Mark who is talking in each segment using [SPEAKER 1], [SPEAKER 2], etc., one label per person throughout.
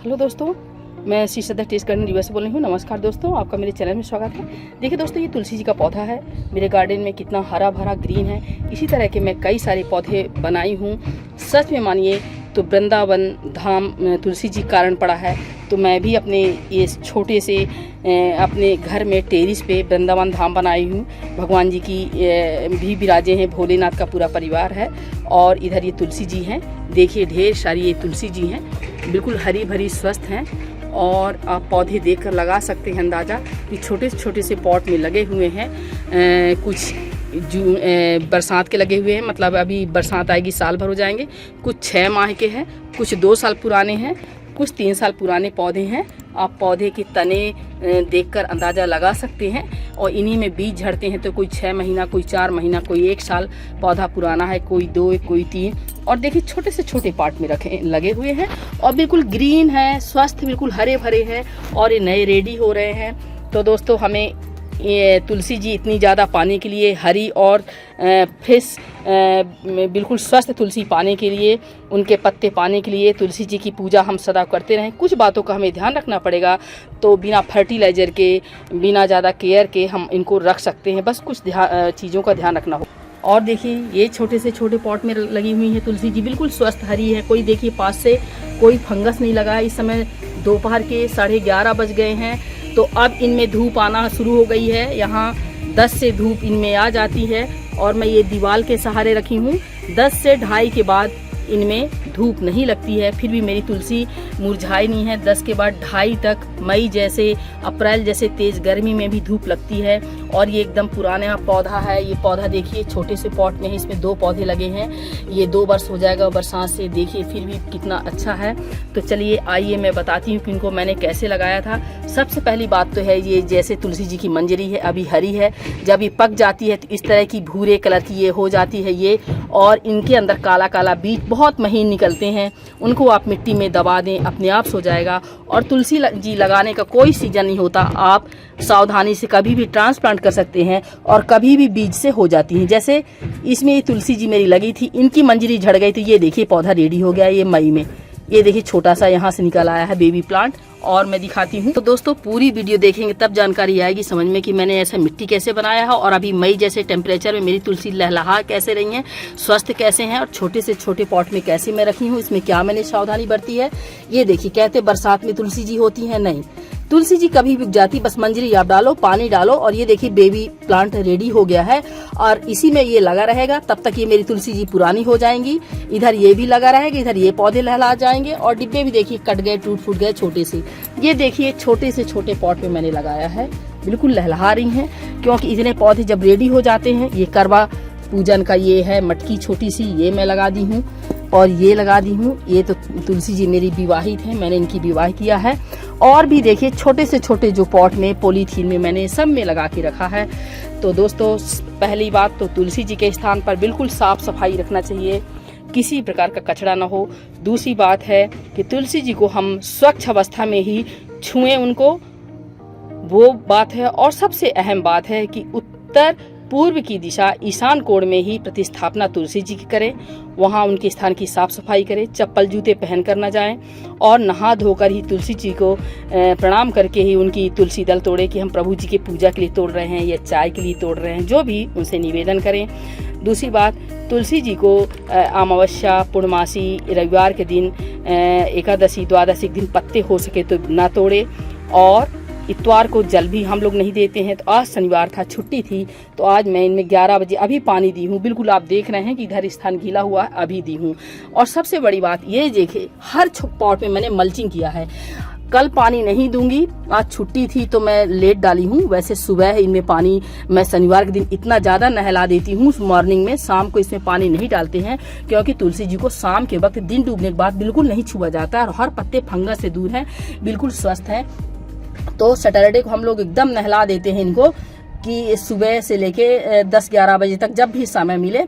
[SPEAKER 1] Hello दोस्तों, मैं Shri Shraddha test garden US से बोल रही हूँ। नमस्कार दोस्तों, आपका मेरे चैनल में स्वागत है। देखिए दोस्तों, ये तुलसी जी का पौधा है। मेरे गार्डन में कितना हरा भरा ग्रीन है। इसी तरह के मैं कई सारे पौधे बनाई हूँ। सच में मानिए तो वृंदावन धाम तुलसी जी कारण पड़ा है। तो मैं भी अपने ये छोटे से अपने घर में टेरिस पे वृंदावन धाम बनाई हूँ। भगवान जी की भी विराजे हैं, भोलेनाथ का पूरा परिवार है। और इधर ये तुलसी जी हैं, देखिए ढेर सारी ये तुलसी जी हैं, बिल्कुल हरी भरी स्वस्थ हैं। और आप पौधे देखकर लगा सकते हैं अंदाज़ा कि छोटे छोटे से पॉट में लगे हुए हैं। कुछ बरसात के लगे हुए हैं, मतलब अभी बरसात आएगी साल भर हो जाएंगे। कुछ 6 माह के हैं, कुछ 2 साल पुराने हैं, कुछ 3 साल पुराने पौधे हैं। आप पौधे के तने देखकर अंदाज़ा लगा सकते हैं। और इन्हीं में बीज झड़ते हैं, तो कोई 6 महीना, कोई 4 महीना, कोई 1 साल पौधा पुराना है, कोई 2, कोई 3। और देखिए छोटे से छोटे पार्ट में लगे हुए हैं और बिल्कुल ग्रीन है, स्वस्थ, बिल्कुल हरे भरे हैं और ये नए रेडी हो रहे हैं। तो दोस्तों, हमें ये तुलसी जी इतनी ज़्यादा पाने के लिए, हरी और फ्रेश बिल्कुल स्वस्थ तुलसी पाने के लिए, उनके पत्ते पाने के लिए तुलसी जी की पूजा हम सदा करते रहें। कुछ बातों का हमें ध्यान रखना पड़ेगा, तो बिना फर्टिलाइज़र के, बिना ज़्यादा केयर के हम इनको रख सकते हैं। बस कुछ चीज़ों का ध्यान रखना हो। और देखिए ये छोटे से छोटे पॉट में लगी हुई है तुलसी जी, बिल्कुल स्वस्थ हरी है। कोई देखिए पास से कोई फंगस नहीं लगा है। इस समय दोपहर के 11:30 बज गए हैं। तो अब इनमें धूप आना शुरू हो गई है। यहाँ 10 से धूप इनमें आ जाती है। और मैं ये दीवार के सहारे रखी हूँ। 10 से 2:30 के बाद इनमें धूप नहीं लगती है। फिर भी मेरी तुलसी मुरझाई नहीं है। 10 के बाद 2:30 तक, मई जैसे, अप्रैल जैसे तेज गर्मी में भी धूप लगती है। और ये एकदम पुराना पौधा है। ये पौधा देखिए छोटे से पॉट में है, इसमें 2 पौधे लगे हैं। ये 2 वर्ष हो जाएगा बरसात से। देखिए फिर भी कितना अच्छा है। तो चलिए आइए मैं बताती हूँ कि इनको मैंने कैसे लगाया था। सबसे पहली बात तो है, ये जैसे तुलसी जी की मंजरी है, अभी हरी है। जब ये पक जाती है तो इस तरह की भूरे कलर की ये हो जाती है ये। और इनके अंदर काला काला बीज बहुत महीन निकलते हैं। उनको आप मिट्टी में दबा दें, अपने आप सो जाएगा। और तुलसी जी लगाने का कोई सीजन नहीं होता। आप सावधानी से कभी भी ट्रांसप्लांट कर सकते हैं और कभी भी बीज से हो जाती हैं। जैसे इसमें ये तुलसी जी मेरी लगी थी, इनकी मंजरी झड़ गई, तो ये देखिए पौधा रेडी हो गया ये मई में। ये देखिए छोटा सा यहाँ से निकल आया है बेबी प्लांट। और मैं दिखाती हूँ। तो दोस्तों पूरी वीडियो देखेंगे तब जानकारी आएगी समझ में कि मैंने ऐसा मिट्टी कैसे बनाया है। और अभी मई जैसे टेम्परेचर में मेरी तुलसी लहलहा कैसे रही हैं, स्वस्थ कैसे हैं, और छोटे से छोटे पॉट में कैसे मैं रखी हूँ, इसमें क्या मैंने सावधानी बरती है। ये देखिए, कहते बरसात में तुलसी जी होती है, नहीं, तुलसी जी कभी बिक जाती। बस मंजरी आप डालो, पानी डालो, और ये देखिए बेबी प्लांट रेडी हो गया है। और इसी में ये लगा रहेगा तब तक ये मेरी तुलसी जी पुरानी हो जाएंगी। इधर ये भी लगा रहेगा, इधर ये पौधे लहला जाएंगे। और डिब्बे भी देखिए कट गए, टूट फूट गए छोटे से। ये देखिए छोटे से छोटे पॉट में मैंने लगाया है, बिल्कुल लहला रही हैं। क्योंकि इतने पौधे जब रेडी हो जाते हैं, ये करवा पूजन का ये है मटकी छोटी सी, ये मैं लगा दी हूँ। और ये लगा दी हूँ। ये तो तुलसी जी मेरी विवाहित है, मैंने इनकी विवाह किया है। और भी देखिए छोटे से छोटे जो पॉट में, पॉलीथीन में, मैंने सब में लगा के रखा है। तो दोस्तों पहली बात तो तुलसी जी के स्थान पर बिल्कुल साफ सफाई रखना चाहिए, किसी प्रकार का कचरा ना हो। दूसरी बात है कि तुलसी जी को हम स्वच्छ अवस्था में ही छुएं उनको, वो बात है। और सबसे अहम बात है कि उत्तर पूर्व की दिशा ईशान कोण में ही प्रतिस्थापना तुलसी जी की करें। वहाँ उनके स्थान की साफ सफाई करें, चप्पल जूते पहन कर न जाएं। और नहा धोकर ही तुलसी जी को प्रणाम करके ही उनकी तुलसी दल तोड़े कि हम प्रभु जी की पूजा के लिए तोड़ रहे हैं या चाय के लिए तोड़ रहे हैं, जो भी उनसे निवेदन करें। दूसरी बात, तुलसी जी को अमावस्या, पूर्णमासी, रविवार के दिन, एकादशी, द्वादशी के दिन पत्ते हो सके तो ना तोड़े। और इतवार को जल भी हम लोग नहीं देते हैं। तो आज शनिवार था, छुट्टी थी, तो आज मैं इनमें 11 बजे अभी पानी दी हूँ। बिल्कुल आप देख रहे हैं कि इधर स्थान गीला हुआ है, अभी दी हूँ। और सबसे बड़ी बात ये देखिए, हर पॉट में मैंने मल्चिंग किया है। कल पानी नहीं दूंगी, आज छुट्टी थी तो मैं लेट डाली हूँ। वैसे सुबह इनमें पानी मैं शनिवार के दिन इतना ज़्यादा नहला देती हूँ मॉर्निंग में। शाम को इसमें पानी नहीं डालते हैं, क्योंकि तुलसी जी को शाम के वक्त, दिन डूबने के बाद बिल्कुल नहीं छुआ जाता है। और हर पत्ते फंगस से दूर हैं, बिल्कुल स्वस्थ हैं। तो सैटरडे को हम लोग एकदम नहला देते हैं इनको, कि सुबह से लेके 10-11 बजे तक जब भी समय मिले।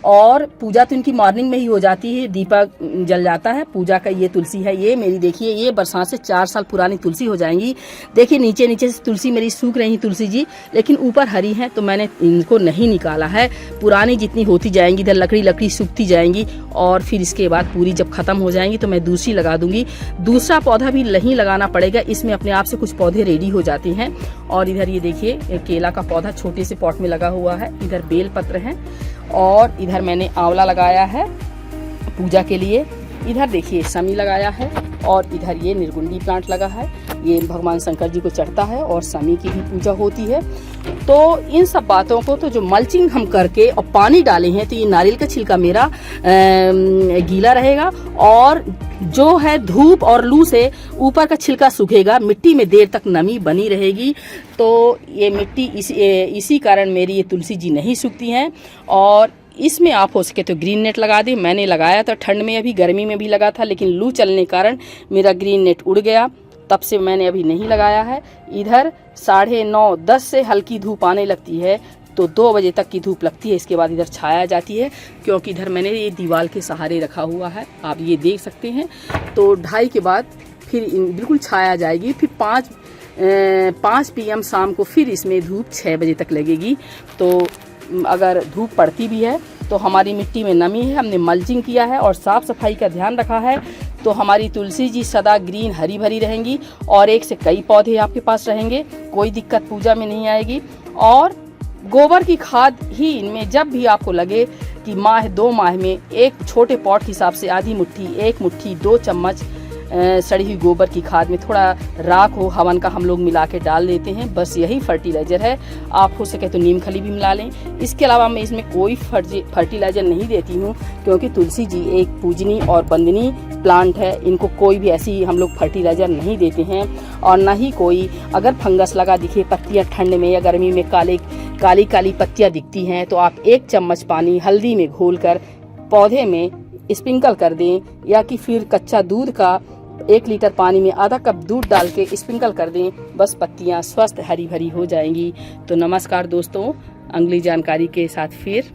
[SPEAKER 1] और पूजा तो इनकी मॉर्निंग में ही हो जाती है, दीपक जल जाता है। पूजा का ये तुलसी है, ये मेरी देखिए ये बरसात से 4 साल पुरानी तुलसी हो जाएंगी। देखिए नीचे नीचे से तुलसी मेरी सूख रही तुलसी जी, लेकिन ऊपर हरी है तो मैंने इनको नहीं निकाला है। पुरानी जितनी होती जाएंगी, इधर लकड़ी सूखती जाएंगी और फिर इसके बाद पूरी जब खत्म हो जाएंगी तो मैं दूसरी लगा दूंगी। दूसरा पौधा भी नहीं लगाना पड़ेगा, इसमें अपने आप से कुछ पौधे रेडी हो जाते हैं। और इधर ये देखिए केला का पौधा छोटे से पॉट में लगा हुआ है, इधर बेल पत्र है और इधर मैंने आंवला लगाया है पूजा के लिए। इधर देखिए समी लगाया है और इधर ये निर्गुंडी प्लांट लगा है, ये भगवान शंकर जी को चढ़ता है और समी की भी पूजा होती है। तो इन सब बातों को तो जो मल्चिंग हम करके और पानी डाले हैं तो ये नारियल का छिलका मेरा गीला रहेगा और जो है धूप और लू से ऊपर का छिलका सूखेगा, मिट्टी में देर तक नमी बनी रहेगी। तो ये मिट्टी इसी कारण मेरी ये तुलसी जी नहीं सूखती हैं। और इसमें आप हो सके तो ग्रीन नेट लगा दें। मैंने लगाया था ठंड में, अभी गर्मी में भी लगा था, लेकिन लू चलने कारण मेरा ग्रीन नेट उड़ गया, तब से मैंने अभी नहीं लगाया है। इधर 9:30-10 से हल्की धूप आने लगती है तो 2 बजे तक की धूप लगती है, इसके बाद इधर छाया जाती है, क्योंकि इधर मैंने ये दीवार के सहारे रखा हुआ है, आप ये देख सकते हैं। तो 2:30 के बाद फिर बिल्कुल छाया जाएगी, फिर 5 PM शाम को फिर इसमें धूप 6 बजे तक लगेगी। तो अगर धूप पड़ती भी है तो हमारी मिट्टी में नमी है, हमने मल्चिंग किया है और साफ़ सफाई का ध्यान रखा है, तो हमारी तुलसी जी सदा ग्रीन हरी भरी रहेंगी और एक से कई पौधे आपके पास रहेंगे, कोई दिक्कत पूजा में नहीं आएगी। और गोबर की खाद ही इनमें जब भी आपको लगे कि माह 2 माह में एक छोटे पॉट के हिसाब से आधी मुट्ठी, 1 मुट्ठी, 2 चम्मच सड़ी हुई गोबर की खाद में थोड़ा राख हो हवन का हम लोग मिला के डाल देते हैं, बस यही फर्टिलाइज़र है। आप हो सके तो नीम खली भी मिला लें। इसके अलावा मैं इसमें कोई फर्टिलाइज़र नहीं देती हूँ, क्योंकि तुलसी जी एक पूजनी और बंदनी प्लांट है, इनको कोई भी ऐसी हम लोग फर्टिलाइज़र नहीं देते हैं। और ना ही कोई अगर फंगस लगा दिखे, पत्तियाँ ठंड में या गर्मी में काली पत्तियाँ दिखती हैं, तो आप 1 चम्मच पानी हल्दी में घोलकर पौधे में स्प्रिंकल कर दें, या कि फिर कच्चा दूध का 1 लीटर पानी में आधा कप दूध डाल के स्प्रिंकल कर दें, बस पत्तियां स्वस्थ हरी भरी हो जाएंगी। तो नमस्कार दोस्तों, अगली जानकारी के साथ फिर